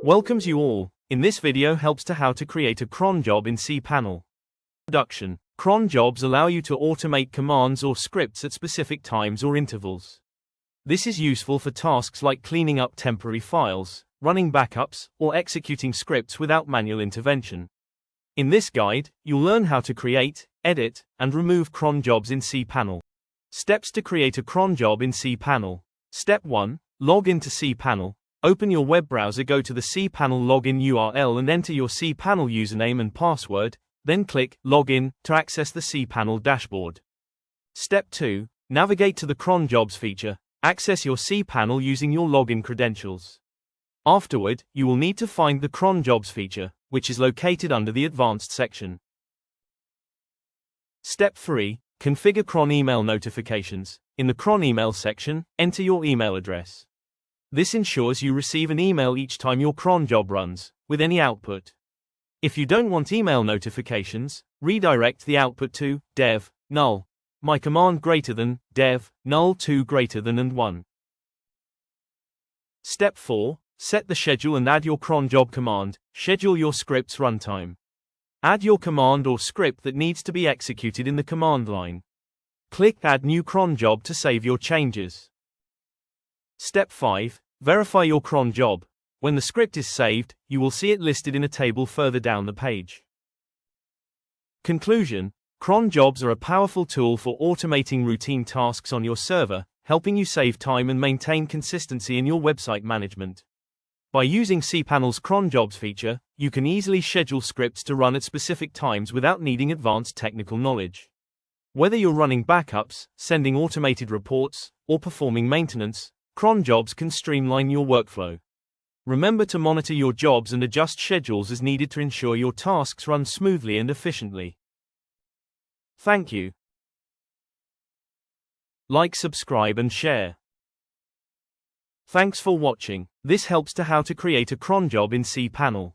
Welcomes you all. In this video helps to how to create a cron job in cPanel. Introduction. Cron jobs allow you to automate commands or scripts at specific times or intervals. This is useful for tasks like cleaning up temporary files, running backups, or executing scripts without manual intervention. In this guide, you'll learn how to create, edit, and remove cron jobs in cPanel. Steps to create a cron job in cPanel. Step 1. Log into cPanel. Open your web browser, go to the cPanel login URL and enter your cPanel username and password, then click Login to access the cPanel dashboard. Step 2. Navigate to the cron jobs feature. Access your cPanel using your login credentials. Afterward, you will need to find the cron jobs feature, which is located under the advanced section. Step 3. Configure cron email notifications. In the cron email section, enter your email address. This ensures you receive an email each time your cron job runs, with any output. If you don't want email notifications, redirect the output to dev null my command greater than dev null 2 greater than and 1. Step 4. Set the schedule and add your cron job command. Schedule your script's runtime. Add your command or script that needs to be executed in the command line. Click Add New Cron Job to save your changes. Step 5. Verify your cron job. When the script is saved, you will see it listed in a table further down the page. Conclusion. Cron jobs are a powerful tool for automating routine tasks on your server, helping you save time and maintain consistency in your website management. By using cPanel's cron jobs feature, you can easily schedule scripts to run at specific times without needing advanced technical knowledge. Whether you're running backups, sending automated reports, or performing maintenance, cron jobs can streamline your workflow. Remember to monitor your jobs and adjust schedules as needed to ensure your tasks run smoothly and efficiently. Thank you. Like, subscribe and share. Thanks for watching. This helps to how to create a cron job in cPanel.